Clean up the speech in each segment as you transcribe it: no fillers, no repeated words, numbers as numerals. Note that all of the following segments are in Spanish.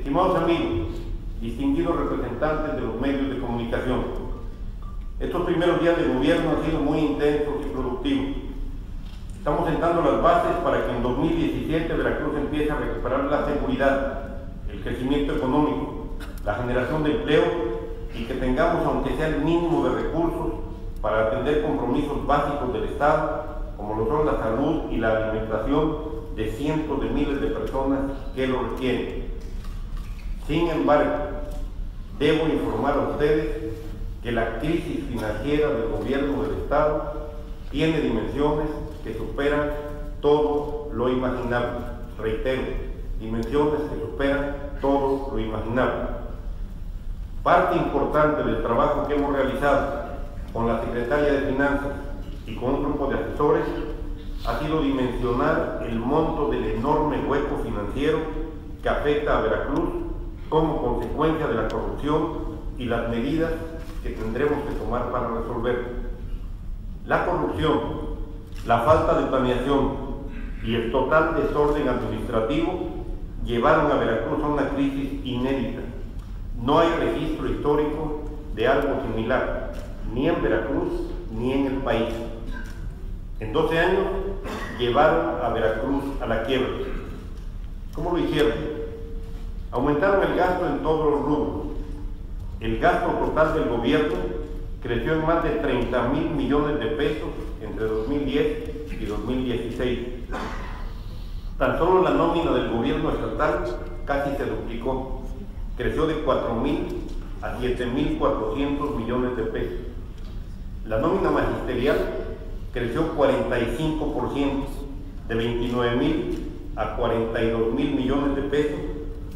Estimados amigos, distinguidos representantes de los medios de comunicación, estos primeros días de gobierno han sido muy intensos y productivos. Estamos sentando las bases para que en 2017 Veracruz empiece a recuperar la seguridad, el crecimiento económico, la generación de empleo y que tengamos, aunque sea el mínimo de recursos, para atender compromisos básicos del Estado, como lo son la salud y la alimentación de cientos de miles de personas que lo requieren. Sin embargo, debo informar a ustedes que la crisis financiera del gobierno del Estado tiene dimensiones que superan todo lo imaginable. Reitero, dimensiones que superan todo lo imaginable. Parte importante del trabajo que hemos realizado con la Secretaría de Finanzas y con un grupo de asesores ha sido dimensionar el monto del enorme hueco financiero que afecta a Veracruz como consecuencia de la corrupción y las medidas que tendremos que tomar para resolverlo. La corrupción, la falta de planeación y el total desorden administrativo llevaron a Veracruz a una crisis inédita. No hay registro histórico de algo similar, ni en Veracruz ni en el país. En 12 años llevaron a Veracruz a la quiebra. ¿Cómo lo hicieron? Aumentaron el gasto en todos los rubros. El gasto total del gobierno creció en más de 30,000 millones de pesos entre 2010 y 2016. Tan solo la nómina del gobierno estatal casi se duplicó. Creció de 4,000 a 7,400 millones de pesos. La nómina magisterial creció 45%, de 29,000 a 42,000 millones de pesos,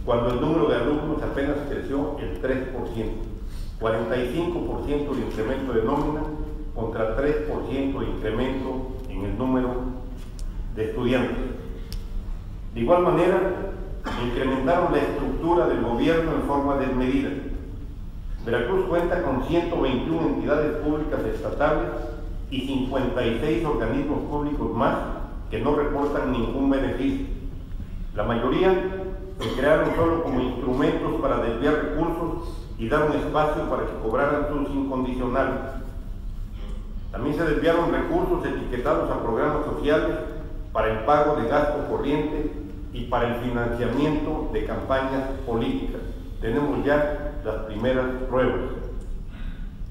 cuando el número de alumnos apenas creció el 3%. 45% de incremento de nómina contra 3% de incremento en el número de estudiantes. De igual manera, incrementaron la estructura del gobierno en forma desmedida. Veracruz cuenta con 121 entidades públicas estatales y 56 organismos públicos más que no reportan ningún beneficio. La mayoría se crearon solo como instrumentos para desviar recursos y dar un espacio para que cobraran sus incondicionales. También se desviaron recursos etiquetados a programas sociales para el pago de gasto corriente y para el financiamiento de campañas políticas. Tenemos ya las primeras pruebas.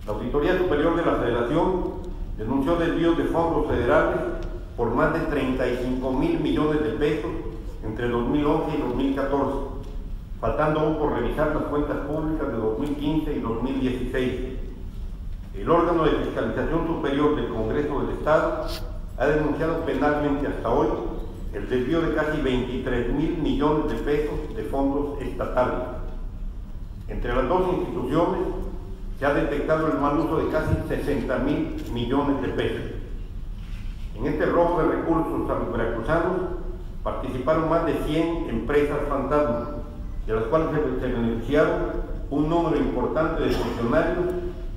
La Auditoría Superior de la Federación denunció desvíos de fondos federales por más de 35,000 millones de pesos entre 2011 y 2014, faltando aún por revisar las cuentas públicas de 2015 y 2016. El órgano de fiscalización superior del Congreso del Estado ha denunciado penalmente hasta hoy el desvío de casi 23,000 millones de pesos de fondos estatales. Entre las dos instituciones se ha detectado el mal uso de casi 60,000 millones de pesos. En este robo de recursos a los veracruzanos participaron más de 100 empresas fantasmas, de las cuales se beneficiaron un número importante de funcionarios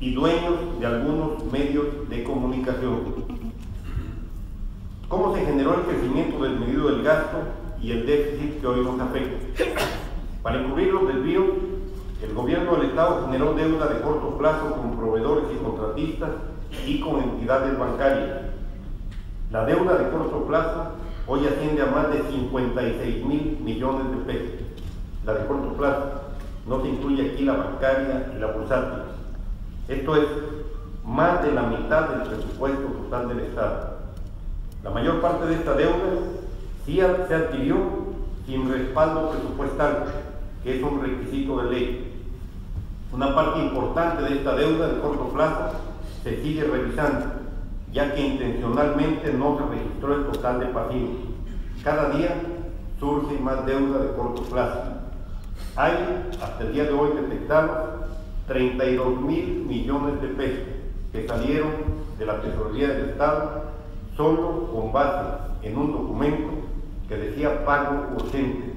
y dueños de algunos medios de comunicación. ¿Cómo se generó el crecimiento desmedido del gasto y el déficit que hoy nos afecta? Para encubrir los desvíos, el gobierno del Estado generó deuda de corto plazo con proveedores y contratistas y con entidades bancarias. La deuda de corto plazo hoy asciende a más de 56,000 millones de pesos. La de corto plazo, no se incluye aquí la bancaria y la bursátil. Esto es más de la mitad del presupuesto total del Estado. La mayor parte de esta deuda sí se adquirió sin respaldo presupuestal, que es un requisito de ley. Una parte importante de esta deuda de corto plazo se sigue revisando, ya que intencionalmente no se registró el total de pasivos. Cada día surge más deuda de corto plazo. Hay, hasta el día de hoy, detectados 32,000 millones de pesos que salieron de la Tesorería del Estado solo con base en un documento que decía pago urgente,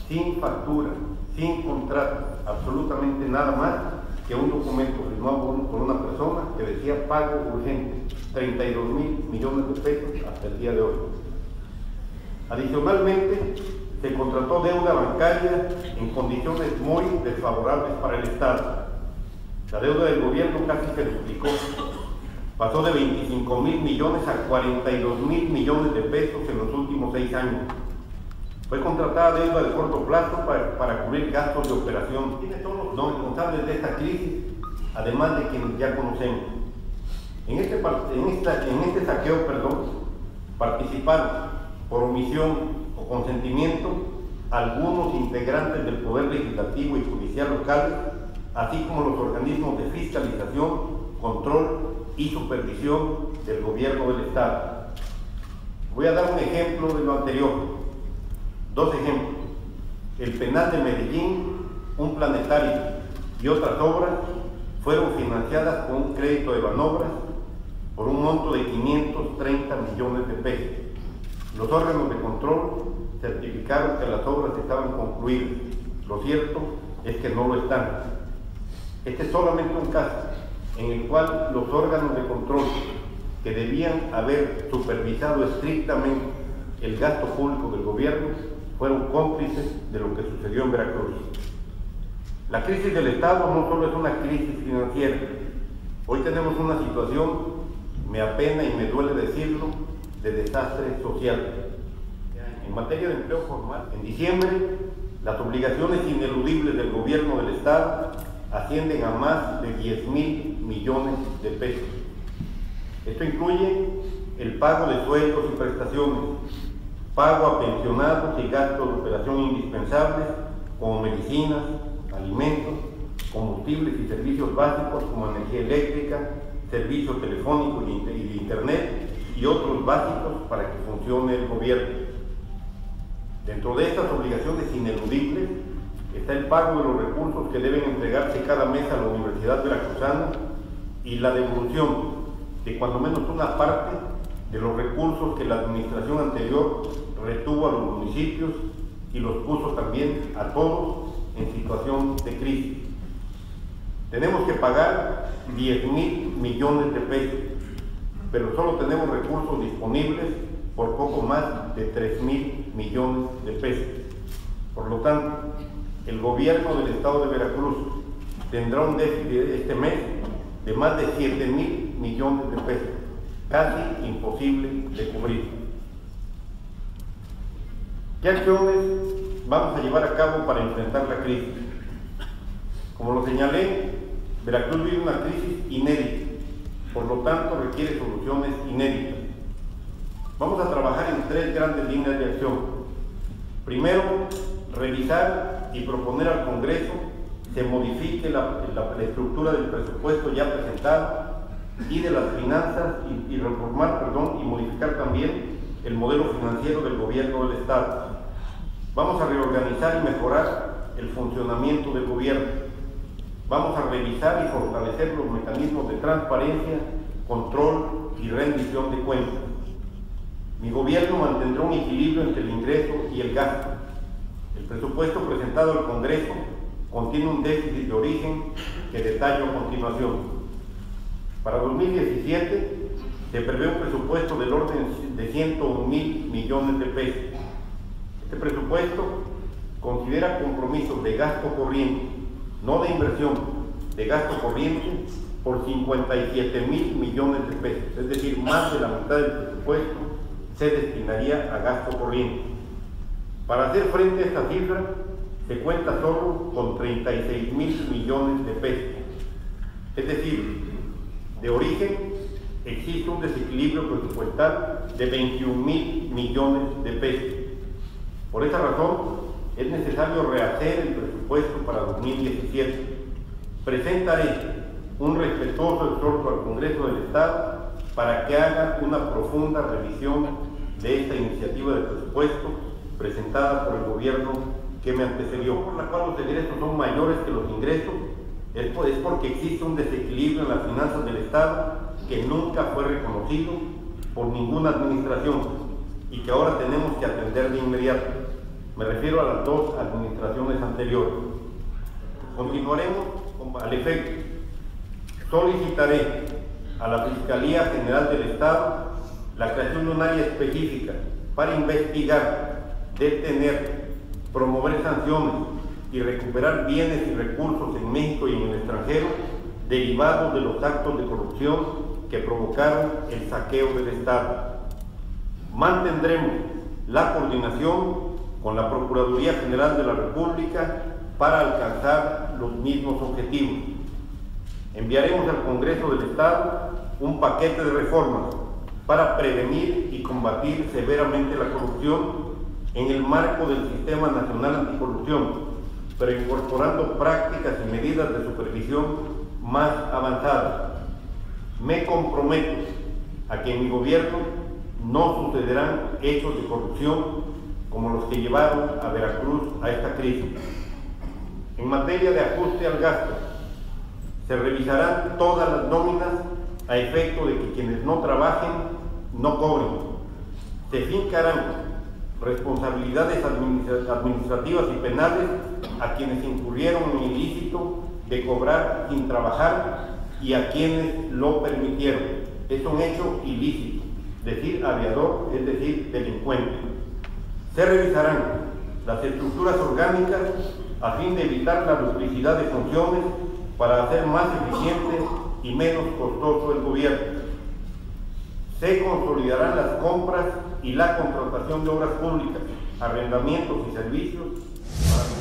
sin factura, sin contrato, absolutamente nada más que un documento firmado por una persona que decía pago urgente, 32,000 millones de pesos hasta el día de hoy. Adicionalmente, se contrató deuda bancaria en condiciones muy desfavorables para el Estado. La deuda del gobierno casi se duplicó. Pasó de 25,000 millones a 42,000 millones de pesos en los últimos 6 años. Fue contratada deuda de corto plazo para cubrir gastos de operación. Tiene todos los responsables de esta crisis, además de quienes ya conocemos. En este saqueo, participaron por omisión o consentimiento algunos integrantes del Poder Legislativo y Judicial locales, así como los organismos de fiscalización, control y supervisión del gobierno del Estado. Voy a dar un ejemplo de lo anterior. 2 ejemplos. El penal de Medellín, un planetario y otras obras fueron financiadas con un crédito de Banobras por un monto de 530 millones de pesos. Los órganos de control certificaron que las obras estaban concluidas. Lo cierto es que no lo están. Este es solamente un caso en el cual los órganos de control que debían haber supervisado estrictamente el gasto público del gobierno fueron cómplices de lo que sucedió en Veracruz. La crisis del Estado no solo es una crisis financiera. Hoy tenemos una situación, me apena y me duele decirlo, de desastre social. En materia de empleo formal, en diciembre, las obligaciones ineludibles del gobierno del Estado ascienden a más de 10,000 millones de pesos. Esto incluye el pago de sueldos y prestaciones, pago a pensionados y gastos de operación indispensables como medicinas, alimentos, combustibles y servicios básicos como energía eléctrica, servicios telefónicos y de internet y otros básicos para que funcione el gobierno. Dentro de estas obligaciones ineludibles está el pago de los recursos que deben entregarse cada mes a la Universidad Veracruzana y la devolución de cuando menos una parte de los recursos que la administración anterior retuvo a los municipios y los puso también a todos en situación de crisis. Tenemos que pagar 10,000 millones de pesos, pero solo tenemos recursos disponibles por poco más de 3,000 millones de pesos. Por lo tanto, el gobierno del Estado de Veracruz tendrá un déficit este mes de más de 7,000 millones de pesos, casi imposible de cubrir. ¿Qué acciones vamos a llevar a cabo para enfrentar la crisis? Como lo señalé, Veracruz vive una crisis inédita, por lo tanto requiere soluciones inéditas. Vamos a trabajar en 3 grandes líneas de acción. Primero, revisar y proponer al Congreso se modifique la estructura del presupuesto ya presentado y de las finanzas y reformar, y modificar también el modelo financiero del gobierno del Estado. Vamos a reorganizar y mejorar el funcionamiento del gobierno. Vamos a revisar y fortalecer los mecanismos de transparencia, control y rendición de cuentas. Mi gobierno mantendrá un equilibrio entre el ingreso y el gasto. El presupuesto presentado al Congreso contiene un déficit de origen que detallo a continuación. Para 2017 se prevé un presupuesto del orden de 101,000 millones de pesos. Este presupuesto considera compromisos de gasto corriente, no de inversión, de gasto corriente por 57,000 millones de pesos, es decir, más de la mitad del presupuesto se destinaría a gasto corriente. Para hacer frente a esta cifra, se cuenta solo con 36,000 millones de pesos. Es decir, de origen existe un desequilibrio presupuestal de 21,000 millones de pesos. Por esa razón, es necesario rehacer el presupuesto para 2017. Presentaré un respetuoso exhorto al Congreso del Estado para que haga una profunda revisión de esta iniciativa de presupuesto presentada por el gobierno que me antecedió, por la cual los egresos son mayores que los ingresos, es porque existe un desequilibrio en las finanzas del Estado que nunca fue reconocido por ninguna administración y que ahora tenemos que atender de inmediato. Me refiero a las 2 administraciones anteriores. Continuaremos al efecto. Solicitaré a la Fiscalía General del Estado la creación de un área específica para investigar, detener promover sanciones y recuperar bienes y recursos en México y en el extranjero derivados de los actos de corrupción que provocaron el saqueo del Estado. Mantendremos la coordinación con la Procuraduría General de la República para alcanzar los mismos objetivos. Enviaremos al Congreso del Estado un paquete de reformas para prevenir y combatir severamente la corrupción en el marco del Sistema Nacional Anticorrupción, pero incorporando prácticas y medidas de supervisión más avanzadas. Me comprometo a que en mi gobierno no sucederán hechos de corrupción como los que llevaron a Veracruz a esta crisis. En materia de ajuste al gasto, se revisarán todas las nóminas a efecto de que quienes no trabajen no cobren. Se fincarán responsabilidades administrativas y penales a quienes incurrieron en el ilícito de cobrar sin trabajar y a quienes lo permitieron. Es un hecho ilícito. Decir aviador es decir delincuente. Se revisarán las estructuras orgánicas a fin de evitar la duplicidad de funciones para hacer más eficiente y menos costoso el gobierno. Se consolidarán las compras y la contratación de obras públicas, arrendamientos y servicios para